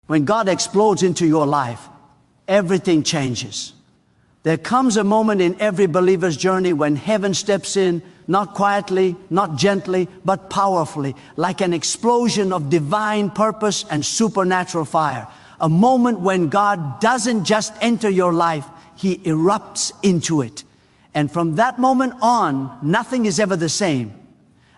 When God explodes into your life, everything changes. There comes a moment in every believer's journey when heaven steps in, not quietly, not gently, but powerfully, like an explosion of divine purpose and supernatural fire. A moment when God doesn't just enter your life, He erupts into it. And from that moment on, nothing is ever the same.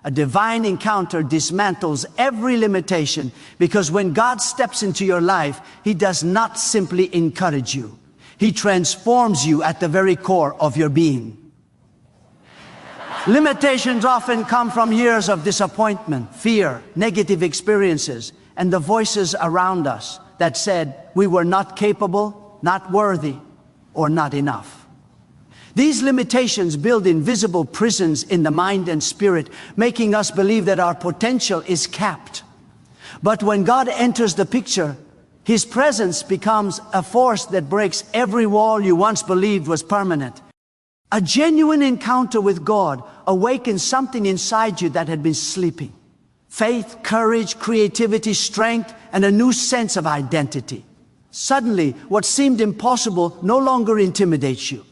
A divine encounter dismantles every limitation, because when God steps into your life, He does not simply encourage you. He transforms you at the very core of your being. Limitations often come from years of disappointment, fear, negative experiences, and the voices around us that said we were not capable, not worthy, or not enough. These limitations build invisible prisons in the mind and spirit, making us believe that our potential is capped. But when God enters the picture, His presence becomes a force that breaks every wall you once believed was permanent. A genuine encounter with God awakens something inside you that had been sleeping. Faith, courage, creativity, strength, and a new sense of identity. Suddenly, what seemed impossible no longer intimidates you.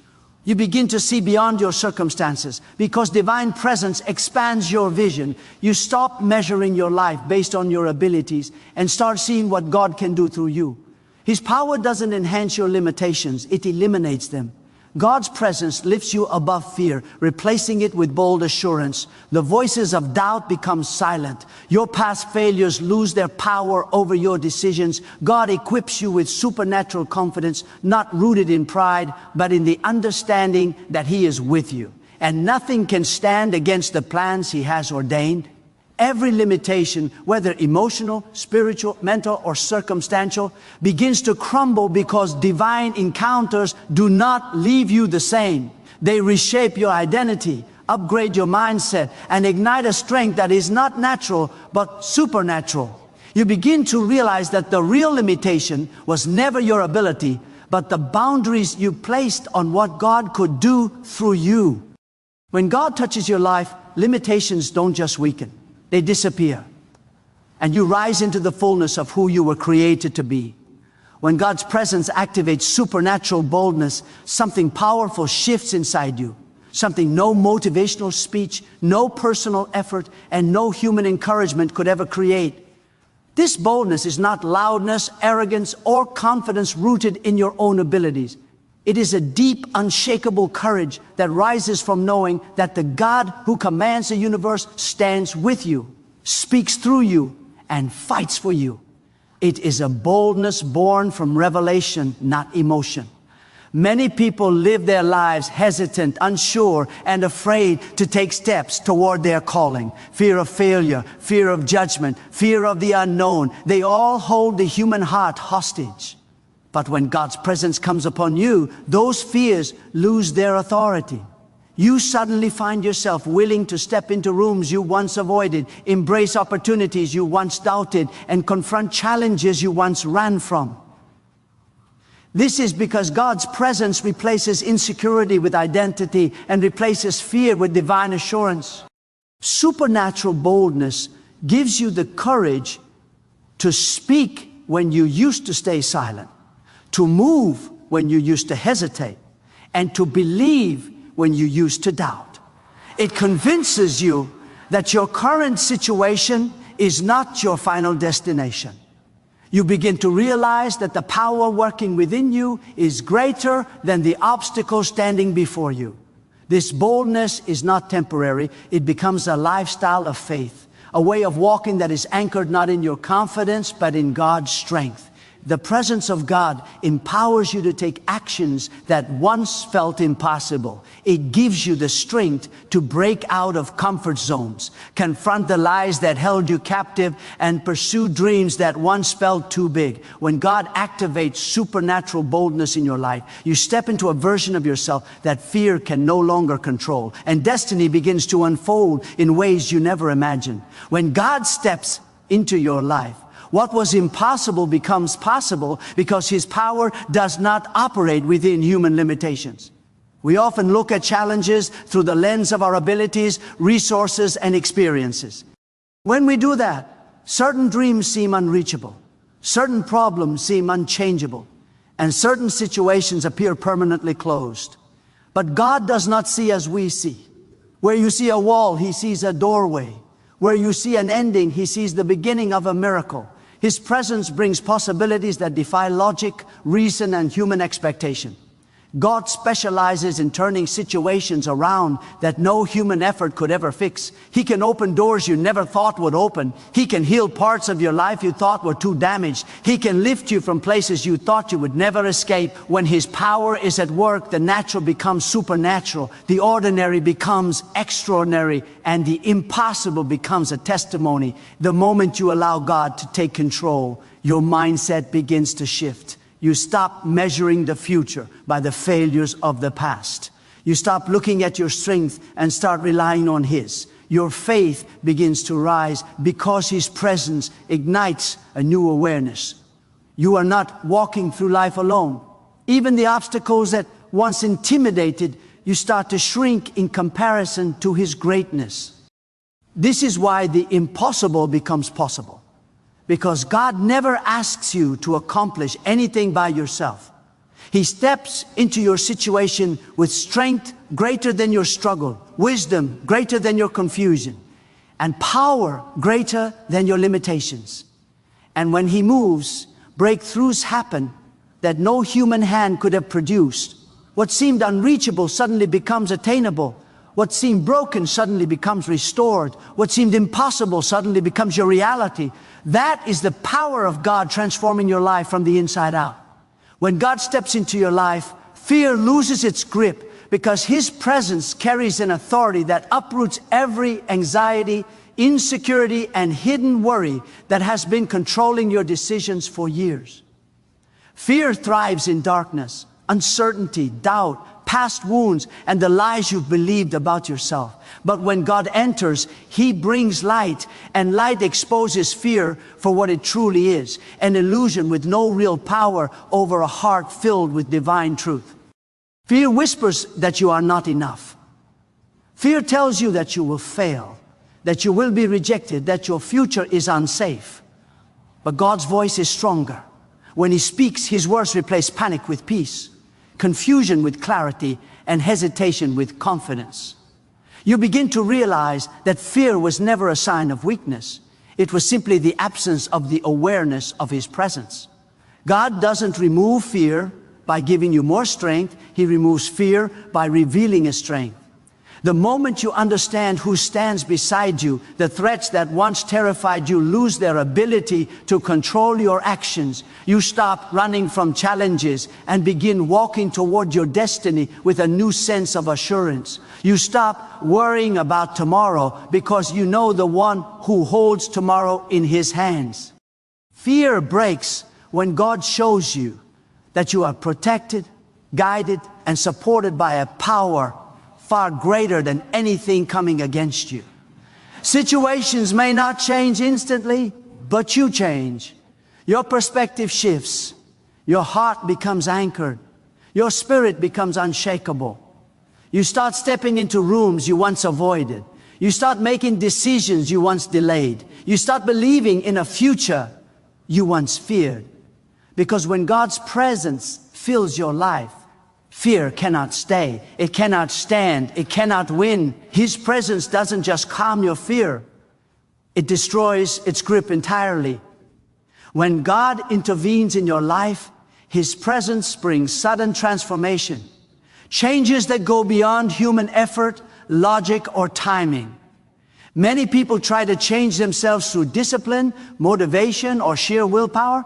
You begin to see beyond your circumstances because divine presence expands your vision. You stop measuring your life based on your abilities and start seeing what God can do through you. His power doesn't enhance your limitations, it eliminates them. God's presence lifts you above fear, replacing it with bold assurance. The voices of doubt become silent. Your past failures lose their power over your decisions. God equips you with supernatural confidence, not rooted in pride, but in the understanding that He is with you. And nothing can stand against the plans He has ordained. Every limitation, whether emotional, spiritual, mental, or circumstantial, begins to crumble because divine encounters do not leave you the same. They reshape your identity, upgrade your mindset, and ignite a strength that is not natural, but supernatural. You begin to realize that the real limitation was never your ability, but the boundaries you placed on what God could do through you. When God touches your life, limitations don't just weaken. They disappear, and you rise into the fullness of who you were created to be. When God's presence activates supernatural boldness, something powerful shifts inside you, something no motivational speech, no personal effort, and no human encouragement could ever create. This boldness is not loudness, arrogance, or confidence rooted in your own abilities. It is a deep, unshakable courage that rises from knowing that the God who commands the universe stands with you, speaks through you, and fights for you. It is a boldness born from revelation, not emotion. Many people live their lives hesitant, unsure, and afraid to take steps toward their calling. Fear of failure, fear of judgment, fear of the unknown. They all hold the human heart hostage. But when God's presence comes upon you, those fears lose their authority. You suddenly find yourself willing to step into rooms you once avoided, embrace opportunities you once doubted, and confront challenges you once ran from. This is because God's presence replaces insecurity with identity and replaces fear with divine assurance. Supernatural boldness gives you the courage to speak when you used to stay silent, to move when you used to hesitate, and to believe when you used to doubt. It convinces you that your current situation is not your final destination. You begin to realize that the power working within you is greater than the obstacle standing before you. This boldness is not temporary. It becomes a lifestyle of faith, a way of walking that is anchored not in your confidence, but in God's strength. The presence of God empowers you to take actions that once felt impossible. It gives you the strength to break out of comfort zones, confront the lies that held you captive, and pursue dreams that once felt too big. When God activates supernatural boldness in your life, you step into a version of yourself that fear can no longer control, and destiny begins to unfold in ways you never imagined. When God steps into your life, what was impossible becomes possible because His power does not operate within human limitations. We often look at challenges through the lens of our abilities, resources, and experiences. When we do that, certain dreams seem unreachable. Certain problems seem unchangeable, and certain situations appear permanently closed. But God does not see as we see. Where you see a wall, He sees a doorway. Where you see an ending, He sees the beginning of a miracle. His presence brings possibilities that defy logic, reason, and human expectation. God specializes in turning situations around that no human effort could ever fix. He can open doors you never thought would open. He can heal parts of your life you thought were too damaged. He can lift you from places you thought you would never escape. When His power is at work, the natural becomes supernatural, the ordinary becomes extraordinary, and the impossible becomes a testimony. The moment you allow God to take control, your mindset begins to shift. You stop measuring the future by the failures of the past. You stop looking at your strength and start relying on His. Your faith begins to rise because His presence ignites a new awareness. You are not walking through life alone. Even the obstacles that once intimidated, you start to shrink in comparison to His greatness. This is why the impossible becomes possible. Because God never asks you to accomplish anything by yourself. He steps into your situation with strength greater than your struggle, wisdom greater than your confusion, and power greater than your limitations. And when He moves, breakthroughs happen that no human hand could have produced. What seemed unreachable suddenly becomes attainable. What seemed broken suddenly becomes restored. What seemed impossible suddenly becomes your reality. That is the power of God transforming your life from the inside out. When God steps into your life, fear loses its grip because His presence carries an authority that uproots every anxiety, insecurity, and hidden worry that has been controlling your decisions for years. Fear thrives in darkness, uncertainty, doubt, past wounds, and the lies you've believed about yourself. But when God enters, He brings light, and light exposes fear for what it truly is, an illusion with no real power over a heart filled with divine truth. Fear whispers that you are not enough. Fear tells you that you will fail, that you will be rejected, that your future is unsafe. But God's voice is stronger. When He speaks, His words replace panic with peace, confusion with clarity, and hesitation with confidence. You begin to realize that fear was never a sign of weakness. It was simply the absence of the awareness of His presence. God doesn't remove fear by giving you more strength. He removes fear by revealing His strength. The moment you understand who stands beside you, the threats that once terrified you lose their ability to control your actions. You stop running from challenges and begin walking toward your destiny with a new sense of assurance. You stop worrying about tomorrow because you know the one who holds tomorrow in His hands. Fear breaks when God shows you that you are protected, guided, and supported by a power far greater than anything coming against you. Situations may not change instantly, but you change. Your perspective shifts. Your heart becomes anchored. Your spirit becomes unshakable. You start stepping into rooms you once avoided. You start making decisions you once delayed. You start believing in a future you once feared. Because when God's presence fills your life, fear cannot stay. It cannot stand. It cannot win. His presence doesn't just calm your fear. It destroys its grip entirely. When God intervenes in your life, His presence brings sudden transformation. Changes that go beyond human effort, logic, or timing. Many people try to change themselves through discipline, motivation, or sheer willpower.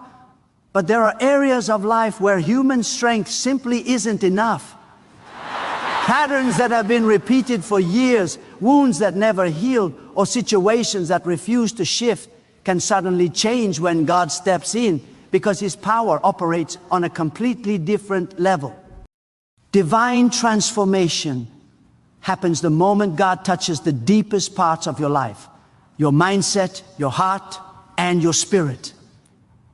But there are areas of life where human strength simply isn't enough. Patterns that have been repeated for years, wounds that never healed, or situations that refuse to shift can suddenly change when God steps in because His power operates on a completely different level. Divine transformation happens the moment God touches the deepest parts of your life, your mindset, your heart, and your spirit.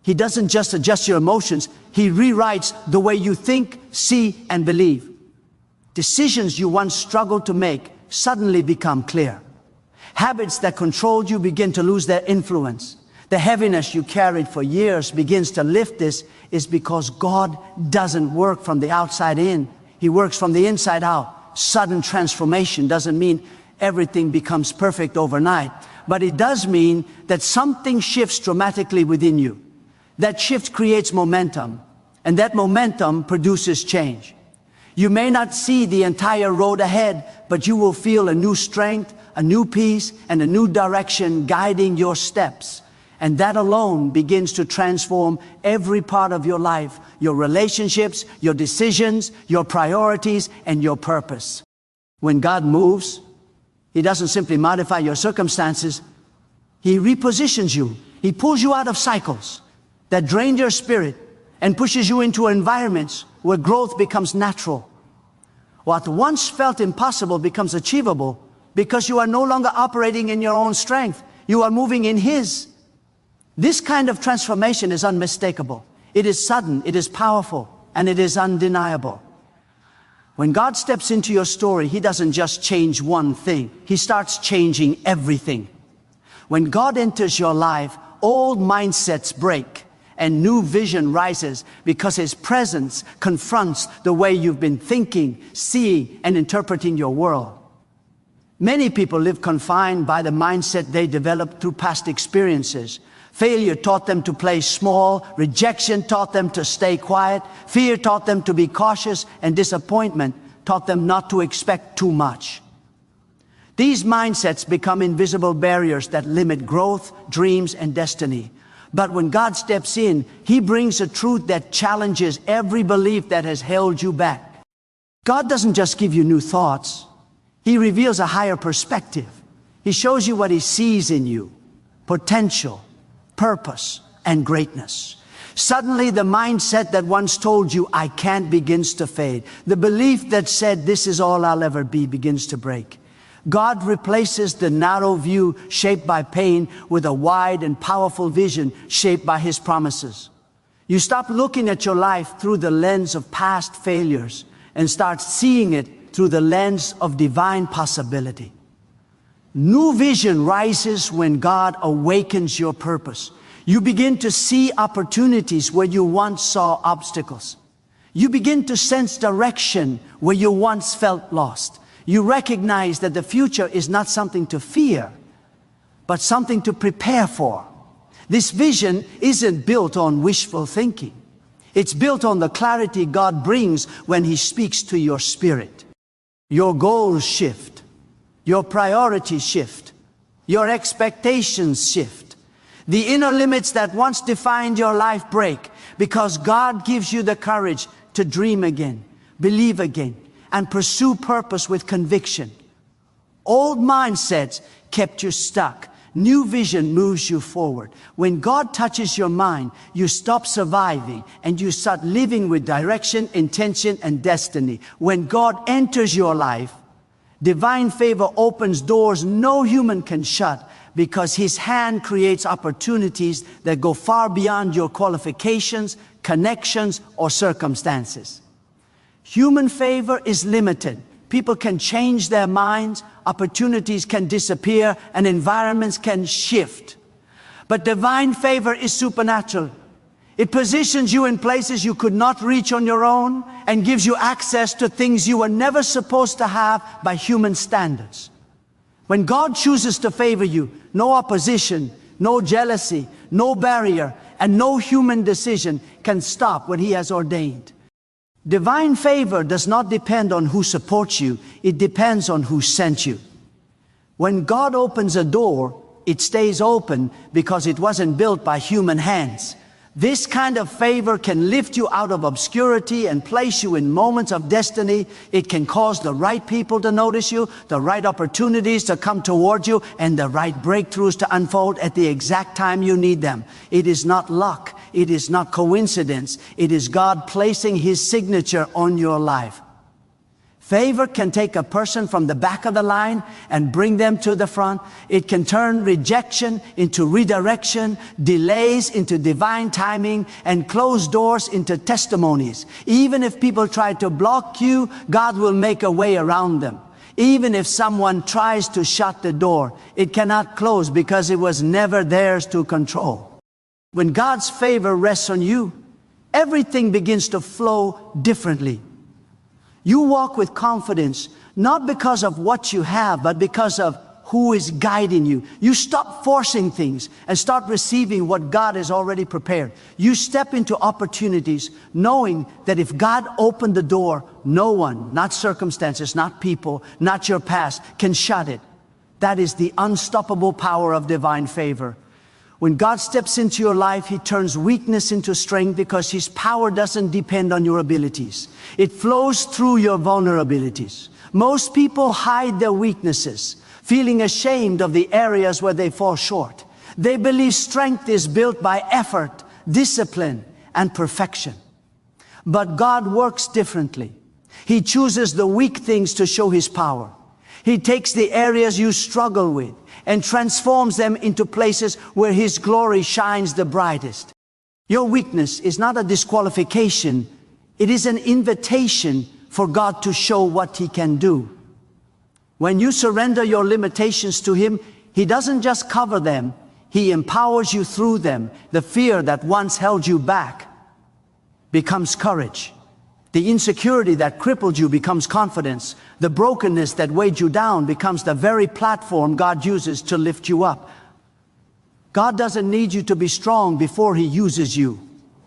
He doesn't just adjust your emotions, He rewrites the way you think, see, and believe. Decisions you once struggled to make suddenly become clear. Habits that controlled you begin to lose their influence. The heaviness you carried for years begins to lift. This is because God doesn't work from the outside in. He works from the inside out. Sudden transformation doesn't mean everything becomes perfect overnight, but it does mean that something shifts dramatically within you. That shift creates momentum, and that momentum produces change. You may not see the entire road ahead, but you will feel a new strength, a new peace, and a new direction guiding your steps. And that alone begins to transform every part of your life, your relationships, your decisions, your priorities, and your purpose. When God moves, He doesn't simply modify your circumstances. He repositions you. He pulls you out of cycles that drain your spirit and pushes you into environments where growth becomes natural. What once felt impossible becomes achievable because you are no longer operating in your own strength. You are moving in His. This kind of transformation is unmistakable. It is sudden, it is powerful, and it is undeniable. When God steps into your story, He doesn't just change one thing. He starts changing everything. When God enters your life, old mindsets break and new vision rises because His presence confronts the way you've been thinking, seeing, and interpreting your world. Many people live confined by the mindset they developed through past experiences. Failure taught them to play small, rejection taught them to stay quiet, fear taught them to be cautious, and disappointment taught them not to expect too much. These mindsets become invisible barriers that limit growth, dreams, and destiny. But when God steps in, He brings a truth that challenges every belief that has held you back. God doesn't just give you new thoughts. He reveals a higher perspective. He shows you what He sees in you: potential, purpose, and greatness. Suddenly, the mindset that once told you, "I can't," begins to fade. The belief that said, "This is all I'll ever be," begins to break. God replaces the narrow view shaped by pain with a wide and powerful vision shaped by His promises. You stop looking at your life through the lens of past failures and start seeing it through the lens of divine possibility. New vision rises when God awakens your purpose. You begin to see opportunities where you once saw obstacles. You begin to sense direction where you once felt lost. You recognize that the future is not something to fear, but something to prepare for. This vision isn't built on wishful thinking. It's built on the clarity God brings when He speaks to your spirit. Your goals shift. Your priorities shift. Your expectations shift. The inner limits that once defined your life break because God gives you the courage to dream again, believe again, and pursue purpose with conviction. Old mindsets kept you stuck. New vision moves you forward. When God touches your mind, you stop surviving and you start living with direction, intention, and destiny. When God enters your life, divine favor opens doors no human can shut because His hand creates opportunities that go far beyond your qualifications, connections, or circumstances. Human favor is limited. People can change their minds, opportunities can disappear, and environments can shift. But divine favor is supernatural. It positions you in places you could not reach on your own and gives you access to things you were never supposed to have by human standards. When God chooses to favor you, no opposition, no jealousy, no barrier, and no human decision can stop what He has ordained. Divine favor does not depend on who supports you, it depends on who sent you. When God opens a door, it stays open because it wasn't built by human hands. This kind of favor can lift you out of obscurity and place you in moments of destiny. It can cause the right people to notice you, the right opportunities to come toward you, and the right breakthroughs to unfold at the exact time you need them. It is not luck. It is not coincidence. It is God placing His signature on your life. Favor can take a person from the back of the line and bring them to the front. It can turn rejection into redirection, delays into divine timing, and closed doors into testimonies. Even if people try to block you, God will make a way around them. Even if someone tries to shut the door, it cannot close because it was never theirs to control. When God's favor rests on you, everything begins to flow differently. You walk with confidence, not because of what you have, but because of who is guiding you. You stop forcing things and start receiving what God has already prepared. You step into opportunities knowing that if God opened the door, no one, not circumstances, not people, not your past, can shut it. That is the unstoppable power of divine favor. When God steps into your life, He turns weakness into strength because His power doesn't depend on your abilities. It flows through your vulnerabilities. Most people hide their weaknesses, feeling ashamed of the areas where they fall short. They believe strength is built by effort, discipline, and perfection. But God works differently. He chooses the weak things to show His power. He takes the areas you struggle with and transforms them into places where His glory shines the brightest. Your weakness is not a disqualification. It is an invitation for God to show what He can do. When you surrender your limitations to Him, He doesn't just cover them, He empowers you through them. The fear that once held you back becomes courage. The insecurity that crippled you becomes confidence. The brokenness that weighed you down becomes the very platform God uses to lift you up. God doesn't need you to be strong before He uses you.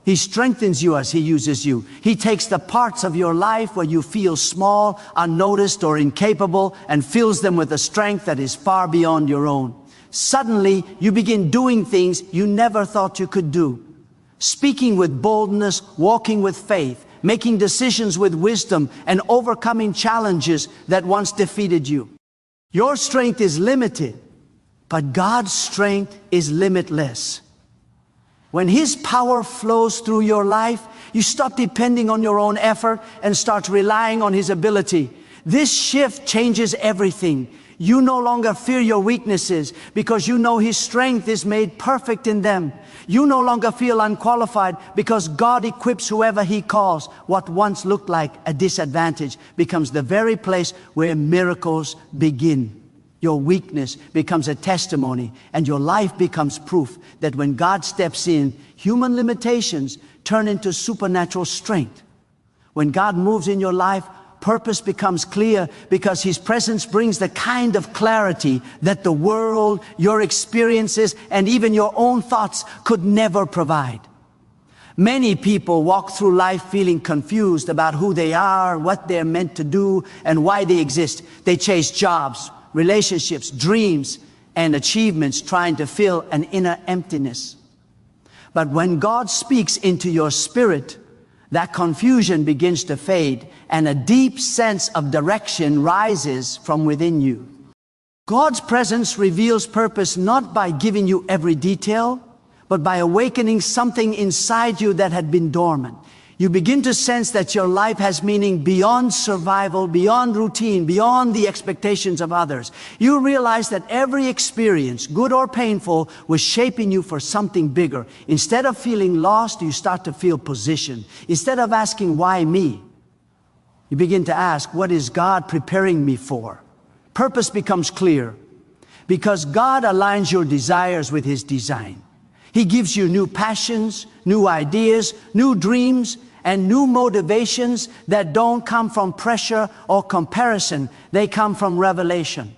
He strengthens you as He uses you. He takes the parts of your life where you feel small, unnoticed, or incapable and fills them with a strength that is far beyond your own. Suddenly, you begin doing things you never thought you could do. Speaking with boldness, walking with faith, making decisions with wisdom, and overcoming challenges that once defeated you. Your strength is limited, but God's strength is limitless. When His power flows through your life, you stop depending on your own effort and start relying on His ability. This shift changes everything. You no longer fear your weaknesses because you know His strength is made perfect in them. You no longer feel unqualified because God equips whoever He calls. What once looked like a disadvantage becomes the very place where miracles begin. Your weakness becomes a testimony, and your life becomes proof that when God steps in, human limitations turn into supernatural strength. When God moves in your life, purpose becomes clear because His presence brings the kind of clarity that the world, your experiences, and even your own thoughts could never provide. Many people walk through life feeling confused about who they are, what they're meant to do, and why they exist. They chase jobs, relationships, dreams, and achievements, trying to fill an inner emptiness. But when God speaks into your spirit, that confusion begins to fade, and a deep sense of direction rises from within you. God's presence reveals purpose not by giving you every detail, but by awakening something inside you that had been dormant. You begin to sense that your life has meaning beyond survival, beyond routine, beyond the expectations of others. You realize that every experience, good or painful, was shaping you for something bigger. Instead of feeling lost, you start to feel positioned. Instead of asking, why me? You begin to ask, what is God preparing me for? Purpose becomes clear because God aligns your desires with His design. He gives you new passions, new ideas, new dreams, and new motivations that don't come from pressure or comparison. They come from revelation.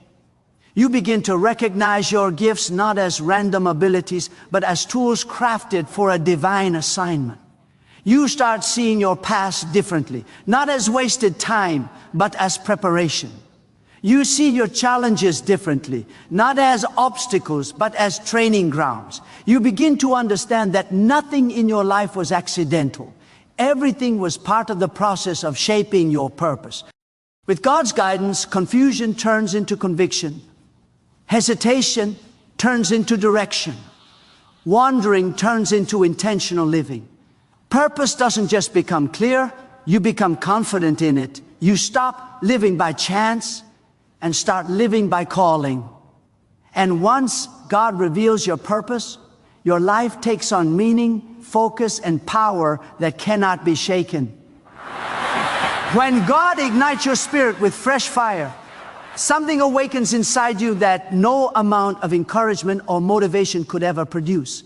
You begin to recognize your gifts not as random abilities, but as tools crafted for a divine assignment. You start seeing your past differently, not as wasted time, but as preparation. You see your challenges differently, not as obstacles, but as training grounds. You begin to understand that nothing in your life was accidental. Everything was part of the process of shaping your purpose. With God's guidance, confusion turns into conviction. Hesitation turns into direction. Wandering turns into intentional living. Purpose doesn't just become clear, you become confident in it. You stop living by chance and start living by calling. And once God reveals your purpose, your life takes on meaning, focus, and power that cannot be shaken. When God ignites your spirit with fresh fire, Something awakens inside you that no amount of encouragement or motivation could ever produce.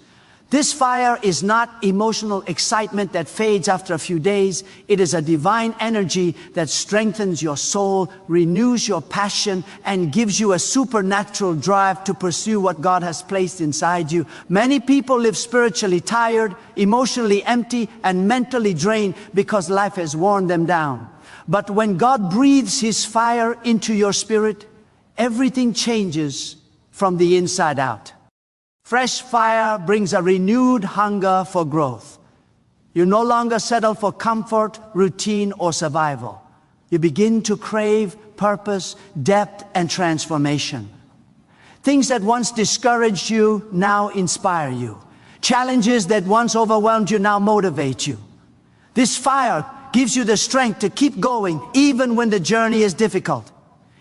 This fire is not emotional excitement that fades after a few days. It is a divine energy that strengthens your soul, renews your passion, and gives you a supernatural drive to pursue what God has placed inside you. Many people live spiritually tired, emotionally empty, and mentally drained because life has worn them down. But when God breathes His fire into your spirit, everything changes from the inside out. Fresh fire brings a renewed hunger for growth. You no longer settle for comfort, routine, or survival. You begin to crave purpose, depth, and transformation. Things that once discouraged you now inspire you. Challenges that once overwhelmed you now motivate you. This fire gives you the strength to keep going even when the journey is difficult.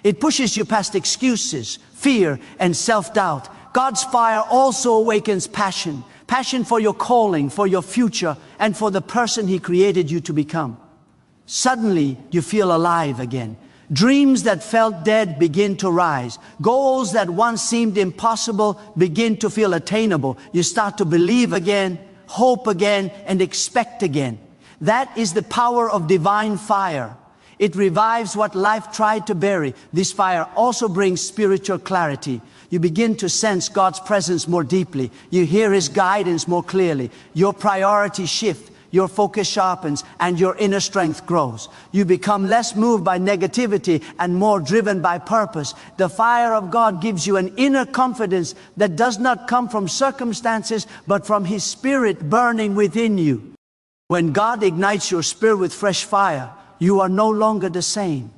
It pushes you past excuses, fear, and self-doubt. God's fire also awakens passion. Passion for your calling, for your future, and for the person He created you to become. Suddenly, you feel alive again. Dreams that felt dead begin to rise. Goals that once seemed impossible begin to feel attainable. You start to believe again, hope again, and expect again. That is the power of divine fire. It revives what life tried to bury. This fire also brings spiritual clarity. You begin to sense God's presence more deeply. You hear His guidance more clearly. Your priorities shift, your focus sharpens, and your inner strength grows. You become less moved by negativity and more driven by purpose. The fire of God gives you an inner confidence that does not come from circumstances, but from His Spirit burning within you. When God ignites your spirit with fresh fire, you are no longer the same.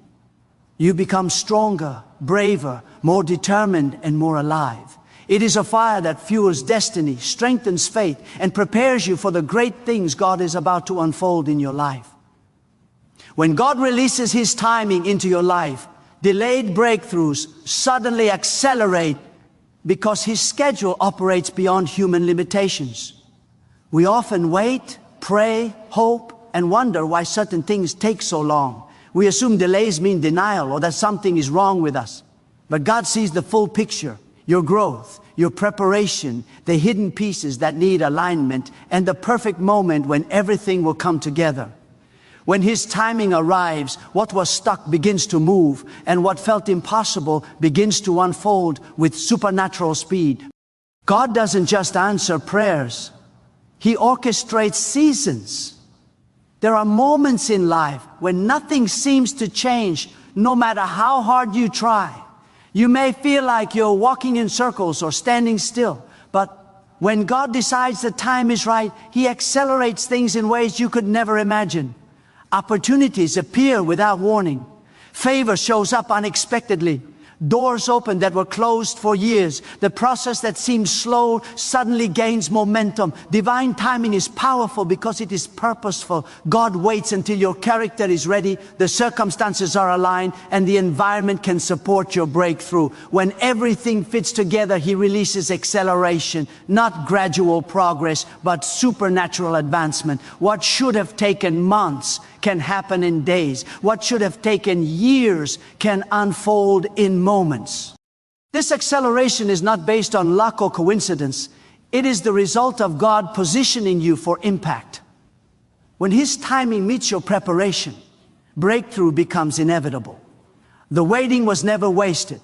You become stronger, braver, more determined, and more alive. It is a fire that fuels destiny, strengthens faith, and prepares you for the great things God is about to unfold in your life. When God releases His timing into your life, delayed breakthroughs suddenly accelerate because His schedule operates beyond human limitations. We often wait, pray, hope, and wonder why certain things take so long. We assume delays mean denial or that something is wrong with us. But God sees the full picture, your growth, your preparation, the hidden pieces that need alignment, and the perfect moment when everything will come together. When His timing arrives, what was stuck begins to move, and what felt impossible begins to unfold with supernatural speed. God doesn't just answer prayers. He orchestrates seasons. There are moments in life when nothing seems to change, no matter how hard you try. You may feel like you're walking in circles or standing still, but when God decides the time is right, He accelerates things in ways you could never imagine. Opportunities appear without warning. Favor shows up unexpectedly. Doors open that were closed for years. The process that seemed slow suddenly gains momentum. Divine timing is powerful because it is purposeful. God waits until your character is ready, the circumstances are aligned, and the environment can support your breakthrough. When everything fits together, He releases acceleration, not gradual progress, but supernatural advancement. What should have taken months can happen in days. What should have taken years can unfold in moments. This acceleration is not based on luck or coincidence. It is the result of God positioning you for impact. When His timing meets your preparation, breakthrough becomes inevitable. The waiting was never wasted.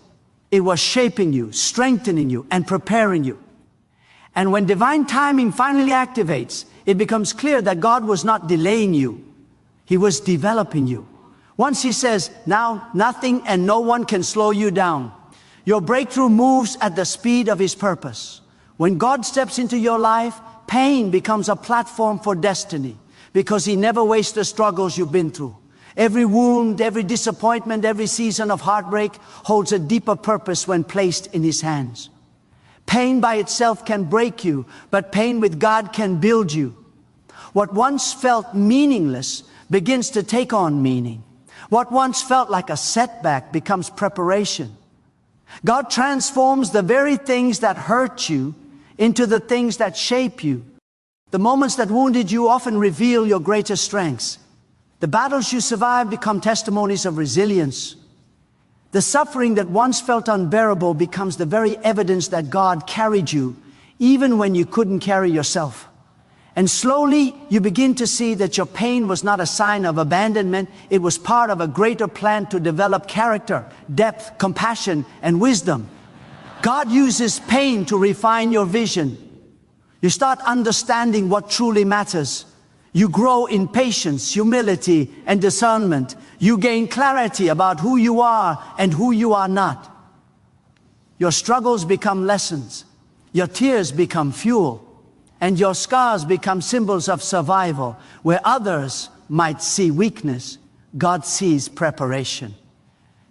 It was shaping you, strengthening you, and preparing you. And when divine timing finally activates, it becomes clear that God was not delaying you. He was developing you. Once He says, now nothing and no one can slow you down. Your breakthrough moves at the speed of His purpose. When God steps into your life, pain becomes a platform for destiny because He never wastes the struggles you've been through. Every wound, every disappointment, every season of heartbreak holds a deeper purpose when placed in His hands. Pain by itself can break you, but pain with God can build you. What once felt meaningless begins to take on meaning. What once felt like a setback becomes preparation. God transforms the very things that hurt you into the things that shape you. The moments that wounded you often reveal your greatest strengths. The battles you survive become testimonies of resilience. The suffering that once felt unbearable becomes the very evidence that God carried you, even when you couldn't carry yourself. And slowly, you begin to see that your pain was not a sign of abandonment. It was part of a greater plan to develop character, depth, compassion, and wisdom. God uses pain to refine your vision. You start understanding what truly matters. You grow in patience, humility, and discernment. You gain clarity about who you are and who you are not. Your struggles become lessons. Your tears become fuel. And your scars become symbols of survival. Where others might see weakness, God sees preparation.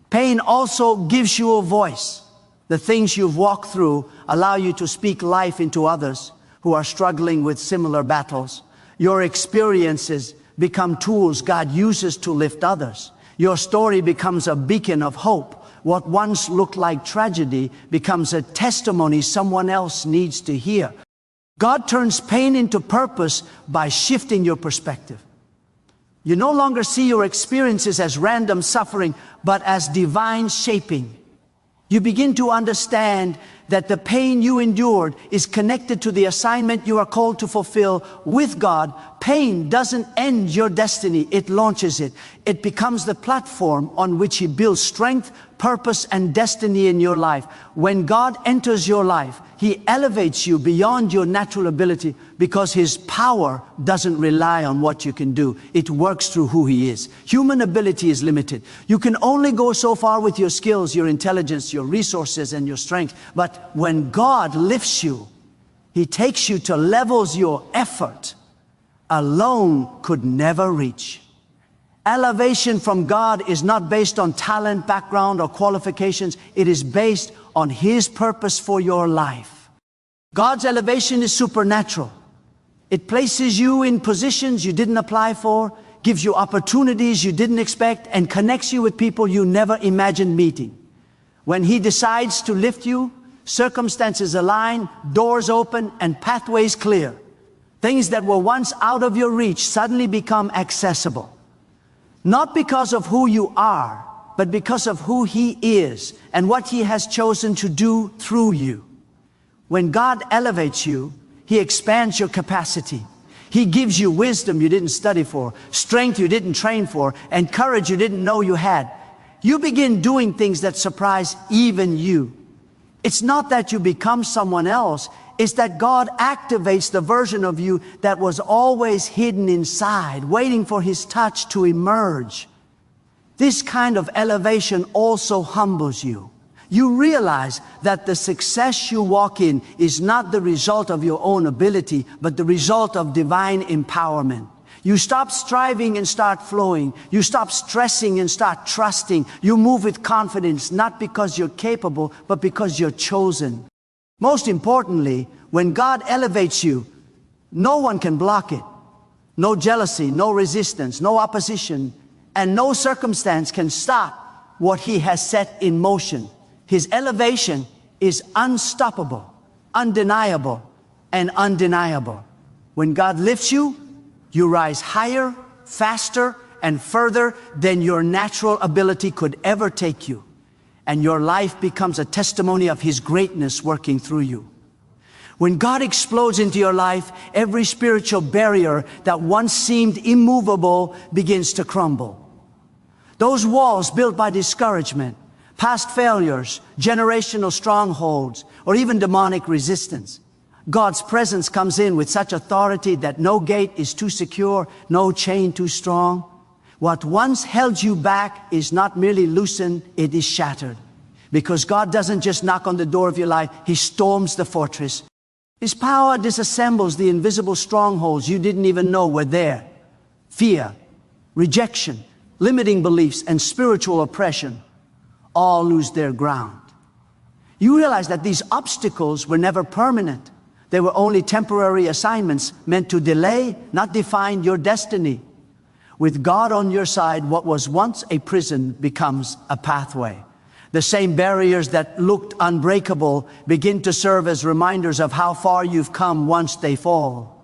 Pain also gives you a voice. The things you've walked through allow you to speak life into others who are struggling with similar battles. Your experiences become tools God uses to lift others. Your story becomes a beacon of hope. What once looked like tragedy becomes a testimony someone else needs to hear. God turns pain into purpose by shifting your perspective. You no longer see your experiences as random suffering, but as divine shaping. You begin to understand that the pain you endured is connected to the assignment you are called to fulfill with God. Pain doesn't end your destiny, it launches it. It becomes the platform on which He builds strength, purpose, and destiny in your life. When God enters your life, He elevates you beyond your natural ability because His power doesn't rely on what you can do. It works through who He is. Human ability is limited. You can only go so far with your skills, your intelligence, your resources, and your strength. But when God lifts you, He takes you to levels your effort alone could never reach. Elevation from God is not based on talent, background, or qualifications. It is based on His purpose for your life. God's elevation is supernatural. It places you in positions you didn't apply for, gives you opportunities you didn't expect, and connects you with people you never imagined meeting. When He decides to lift you, circumstances align, doors open, and pathways clear. Things that were once out of your reach suddenly become accessible. Not because of who you are, but because of who He is and what He has chosen to do through you. When God elevates you, He expands your capacity. He gives you wisdom you didn't study for, strength you didn't train for, and courage you didn't know you had. You begin doing things that surprise even you. It's not that you become someone else, it's that God activates the version of you that was always hidden inside, waiting for His touch to emerge. This kind of elevation also humbles you. You realize that the success you walk in is not the result of your own ability, but the result of divine empowerment. You stop striving and start flowing. You stop stressing and start trusting. You move with confidence, not because you're capable, but because you're chosen. Most importantly, when God elevates you, no one can block it. No jealousy, no resistance, no opposition, and no circumstance can stop what He has set in motion. His elevation is unstoppable, undeniable, and undeniable. When God lifts you, you rise higher, faster, and further than your natural ability could ever take you. And your life becomes a testimony of His greatness working through you. When God explodes into your life, every spiritual barrier that once seemed immovable begins to crumble. Those walls built by discouragement, past failures, generational strongholds, or even demonic resistance, God's presence comes in with such authority that no gate is too secure, no chain too strong. What once held you back is not merely loosened, it is shattered. Because God doesn't just knock on the door of your life, He storms the fortress. His power disassembles the invisible strongholds you didn't even know were there. Fear, rejection, limiting beliefs, and spiritual oppression all lose their ground. You realize that these obstacles were never permanent. They were only temporary assignments meant to delay, not define your destiny. With God on your side, what was once a prison becomes a pathway. The same barriers that looked unbreakable begin to serve as reminders of how far you've come once they fall.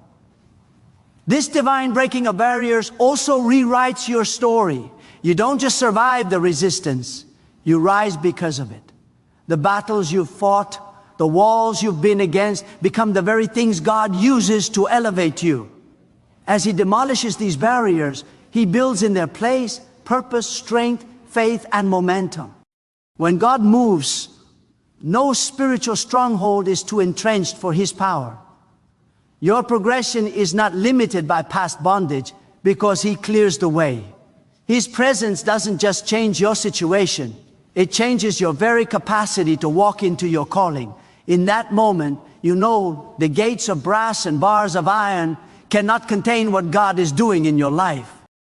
This divine breaking of barriers also rewrites your story. You don't just survive the resistance, You rise because of it. The battles you've fought, the walls you've been against, become the very things God uses to elevate you. As He demolishes these barriers, He builds in their place purpose, strength, faith, and momentum. When God moves, no spiritual stronghold is too entrenched for His power. Your progression is not limited by past bondage because He clears the way. His presence doesn't just change your situation, it changes your very capacity to walk into your calling. In that moment, you know the gates of brass and bars of iron cannot contain what God is doing in your life.